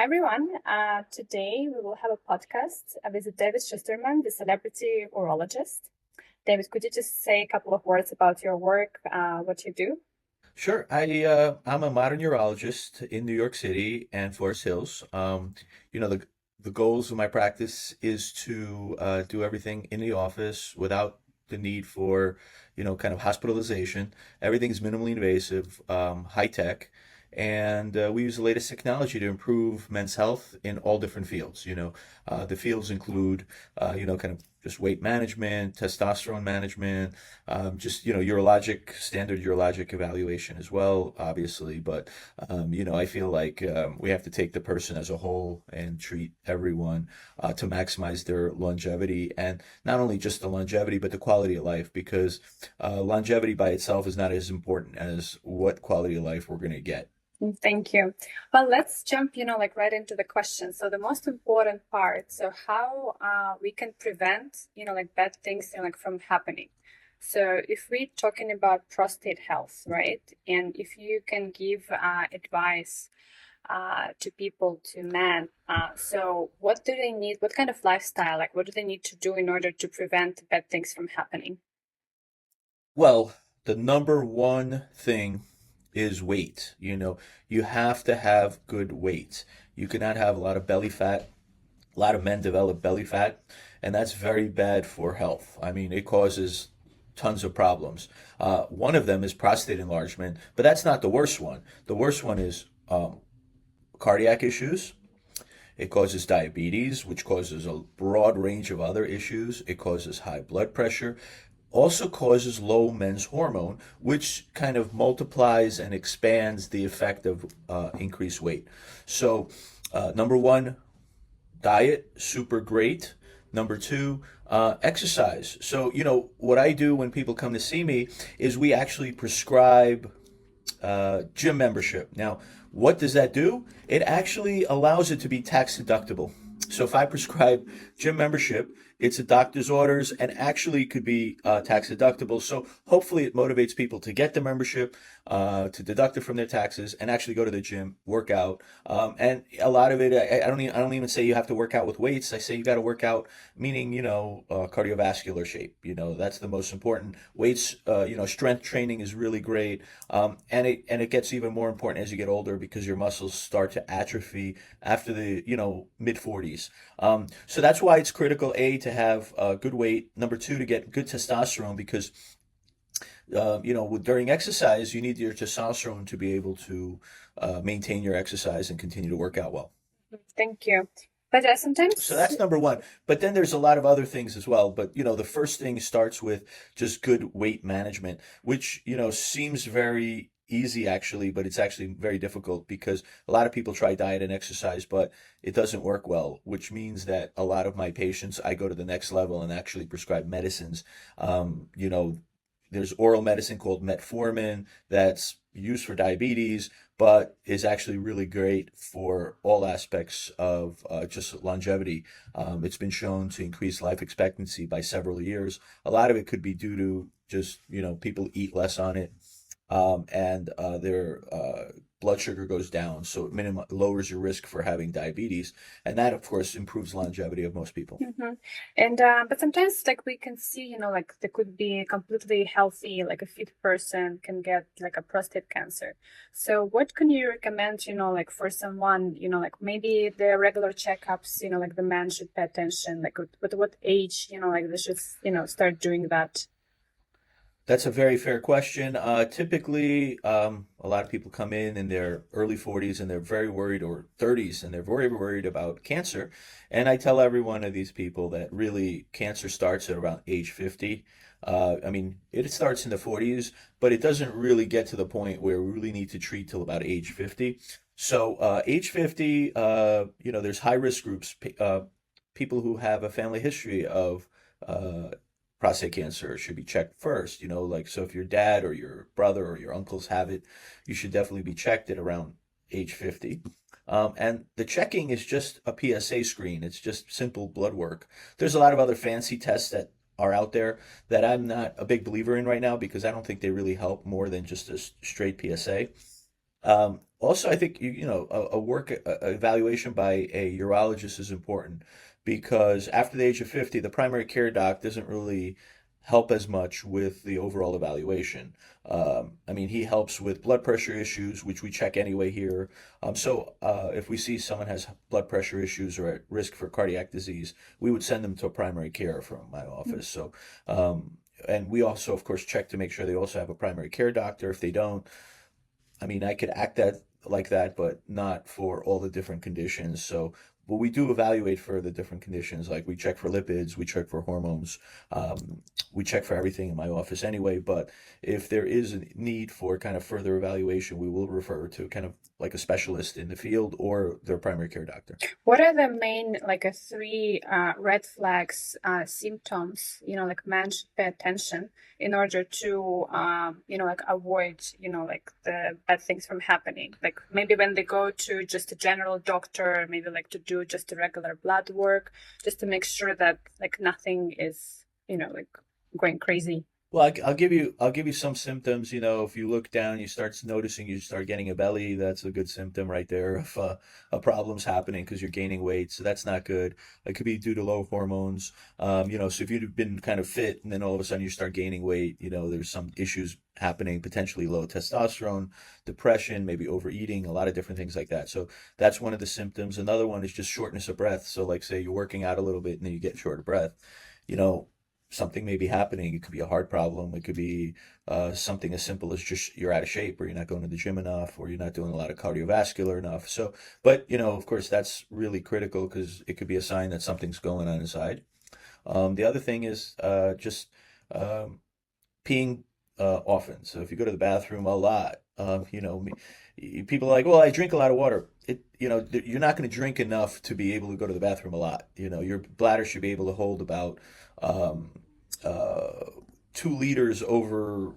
everyone. Today we will have a podcast with David Shusterman, the celebrity urologist. David, could you just say a couple of words about your work, what you do? Sure. I'm a modern urologist in New York City and Forest Hills. The goals of my practice is to do everything in the office without the need for, kind of hospitalization. Everything is minimally invasive, high tech, and we use the latest technology to improve men's health in all different fields. The fields include, kind of just weight management, testosterone management, just urologic standard urologic evaluation as well, obviously. But I feel like we have to take the person as a whole and treat everyone to maximize their longevity, and not only just the longevity, but the quality of life. Because longevity by itself is not as important as what quality of life we're going to get. Thank you. Well, let's jump, right into the question. So the most important part, so how we can prevent, bad things, from happening. So if we're talking about prostate health, right? And if you can give advice to people, to men, so what do they need? What kind of lifestyle, what do they need to do in order to prevent bad things from happening? Well, the number one thing is weight. You have to have good weight. You cannot have a lot of belly fat. A lot of men develop belly fat, and that's very bad for health. I mean, it causes tons of problems. One of them is prostate enlargement, but that's not the worst one. The worst one is cardiac issues. It causes diabetes, which causes a broad range of other issues. It causes high blood pressure, also causes low men's hormone, which kind of multiplies and expands the effect of increased weight. So, number one, diet, super great. Number two, exercise. So, what I do when people come to see me is we actually prescribe gym membership. Now, what does that do? It actually allows it to be tax deductible. So if I prescribe gym membership, it's a doctor's orders and actually could be tax deductible. So hopefully it motivates people to get the membership, to deduct it from their taxes, and actually go to the gym, work out. And a lot of it, I don't even say you have to work out with weights. I say you got to work out, meaning cardiovascular shape. That's the most important. Weights, strength training is really great, and it gets even more important as you get older because your muscles start to atrophy after the mid 40s. So that's why it's critical, A, to have good weight. Number two, to get good testosterone because, during exercise, you need your testosterone to be able to maintain your exercise and continue to work out well. Thank you. But So sometimes, that's number one. But then there's a lot of other things as well. But, the first thing starts with just good weight management, which, seems very easy actually, but it's actually very difficult because a lot of people try diet and exercise, but it doesn't work well, which means that a lot of my patients, I go to the next level and actually prescribe medicines. There's oral medicine called metformin that's used for diabetes, but is actually really great for all aspects of just longevity. It's been shown to increase life expectancy by several years. A lot of it could be due to just, people eat less on it, and their blood sugar goes down, so it lowers your risk for having diabetes, and that, of course, improves longevity of most people. and but sometimes we can see, there could be a completely healthy, a fit person can get a prostate cancer. So what can you recommend, for someone, maybe the regular checkups, the man should pay attention, at what age, they should, start doing that. That's a very fair question. Typically, a lot of people come in their early 40s and they're very worried, or 30s, and they're very worried about cancer. And I tell every one of these people that really cancer starts at around age 50. I mean, it starts in the 40s, but it doesn't really get to the point where we really need to treat till about age 50. So, age 50, there's high risk groups, people who have a family history of uh, prostate cancer should be checked first. Like, so if your dad or your brother or your uncles have it, you should definitely be checked at around age 50. And the checking is just a PSA screen. It's just simple blood work. There's a lot of other fancy tests that are out there that I'm not a big believer in right now because I don't think they really help more than just a straight PSA. Also, I think a evaluation by a urologist is important because after the age of 50, the primary care doc doesn't really help as much with the overall evaluation. I mean, he helps with blood pressure issues, which we check anyway here. If we see someone has blood pressure issues or at risk for cardiac disease, we would send them to a primary care from my office. And we also, of course, check to make sure they also have a primary care doctor. If they don't, I mean, I could act that like that, but not for all the different conditions. But we do evaluate for the different conditions. Like we check for lipids, we check for hormones, we check for everything in my office anyway. But if there is a need for kind of further evaluation, we will refer to kind of like a specialist in the field or their primary care doctor. What are the main like three red flags, symptoms, like man should pay attention in order to like avoid like the bad things from happening? Like maybe when they go to just a general doctor, maybe like to do just a regular blood work, just to make sure that like nothing is like going crazy. Well, I'll give you some symptoms. If you look down, you start noticing you start getting a belly. That's a good symptom right there of a problem's happening because you're gaining weight. So that's not good. It could be due to low hormones. So if you've been kind of fit and then all of a sudden you start gaining weight, there's some issues happening, potentially low testosterone, depression, maybe overeating, a lot of different things like that. So that's one of the symptoms. Another one is just shortness of breath. So like say you're working out a little bit and then you get short of breath. You know, something may be happening. It could be a heart problem. It could be something as simple as just you're out of shape, or you're not going to the gym enough, or you're not doing a lot of cardiovascular enough. But of course, that's really critical because it could be a sign that something's going on inside. The other thing is just um, peeing often. So if you go to the bathroom a lot, people are like, well, I drink a lot of water. You're not going to drink enough to be able to go to the bathroom a lot. Your bladder should be able to hold about um, uh, 2 liters over,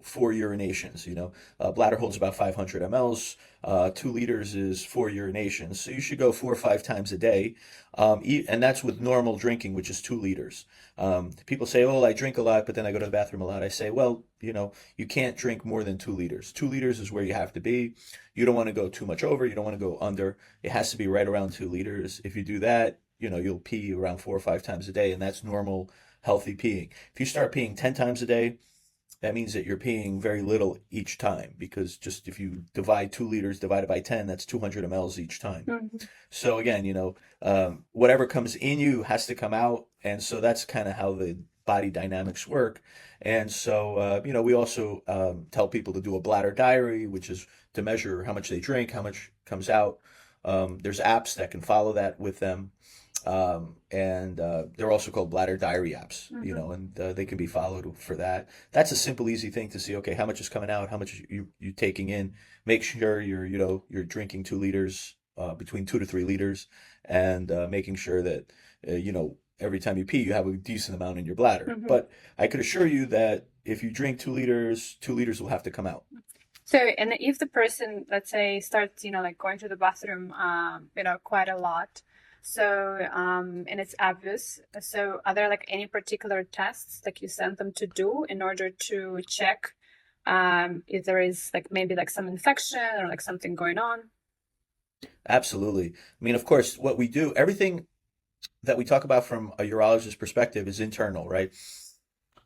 four urinations. Bladder holds about 500 mLs. 2 liters is four urinations. So you should go 4 or 5 times a day. And that's with normal drinking, which is 2 liters. People say, oh, I drink a lot, but then I go to the bathroom a lot. I say, well, you can't drink more than 2 liters. 2 liters is where you have to be. You don't want to go too much over. You don't want to go under. It has to be right around 2 liters. If you do that, you'll pee around 4 or 5 times a day, and that's normal, healthy peeing. If you start peeing 10 times a day, that means that you're peeing very little each time because just if you divide 2 liters divided by 10, that's 200 mLs each time. Mhm. So again, whatever comes in you has to come out, and so that's kind of how the body dynamics work. And so, we also tell people to do a bladder diary, which is to measure how much they drink, how much comes out. There's apps that can follow that with them. And they're also called bladder diary apps, Mhm. and they can be followed for that. That's a simple, easy thing to see. Okay, how much is coming out? How much you taking in? Make sure you're drinking 2 liters, between 2 to 3 liters, and making sure that every time you pee, you have a decent amount in your bladder. Mhm. But I could assure you that if you drink 2 liters, 2 liters will have to come out. So, and if the person, let's say, starts, like going to the bathroom, quite a lot, so, and it's obvious. So, are there like any particular tests like you send them to do in order to check, if there is like maybe like some infection or like something going on? Absolutely. I mean, of course, what we do, everything that we talk about from a urologist perspective is internal, right?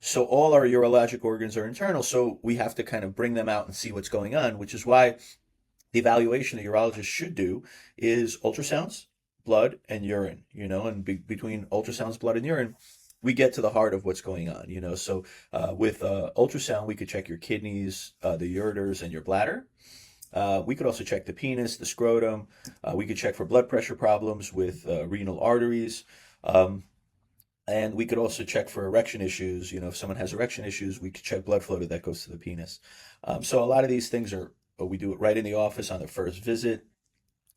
So all our urologic organs are internal, so we have to kind of bring them out and see what's going on, which is why the evaluation a urologist should do is ultrasounds, blood, and urine, and between ultrasounds, blood, and urine, we get to the heart of what's going on. So with ultrasound, we could check your kidneys, the ureters, and your bladder. We could also check the penis, the scrotum. We could check for blood pressure problems with renal arteries. Um, and we could also check for erection issues. If someone has erection issues, we could check blood flow that goes to the penis. So a lot of these things we do it right in the office on the first visit.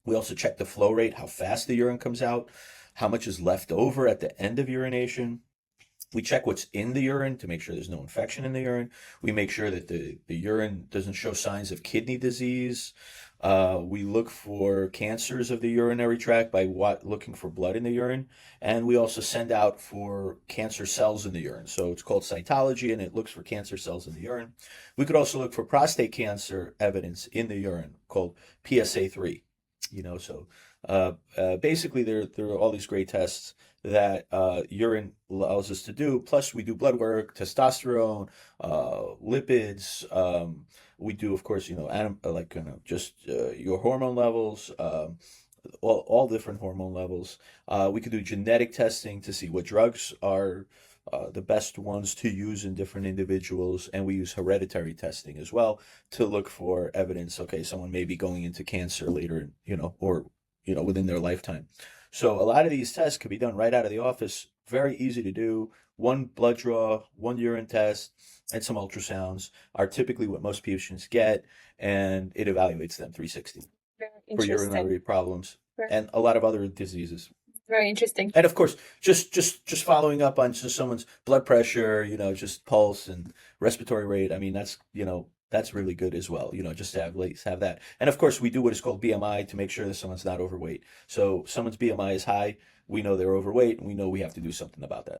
We also check the flow rate, how fast the urine comes out, how much is left over at the end of urination. We check what's in the urine to make sure there's no infection in the urine. We make sure that the urine doesn't show signs of kidney disease. We look for cancers of the urinary tract by looking for blood in the urine, and we also send out for cancer cells in the urine. So it's called cytology, and it looks for cancer cells in the urine. We could also look for prostate cancer evidence in the urine, called PSA3. So basically there are all these great tests that urine allows us to do. Plus, we do blood work, testosterone, lipids. We do, of course, like just your hormone levels, all different hormone levels. We could do genetic testing to see what drugs are the best ones to use in different individuals, and we use hereditary testing as well to look for evidence. Okay, someone may be going into cancer later, or within their lifetime. So a lot of these tests could be done right out of the office. Very easy to do. One blood draw, one urine test, and some ultrasounds are typically what most patients get, and it evaluates them 360 Very for interesting. urinary problems Very, and a lot of other diseases. very interesting. And of course, just following up on just someone's blood pressure, just pulse and respiratory rate. I mean, that's really good as well. Just to have at least have that. And of course, we do what is called BMI to make sure that someone's not overweight. So if someone's BMI is high, we know they're overweight, and we know we have to do something about that.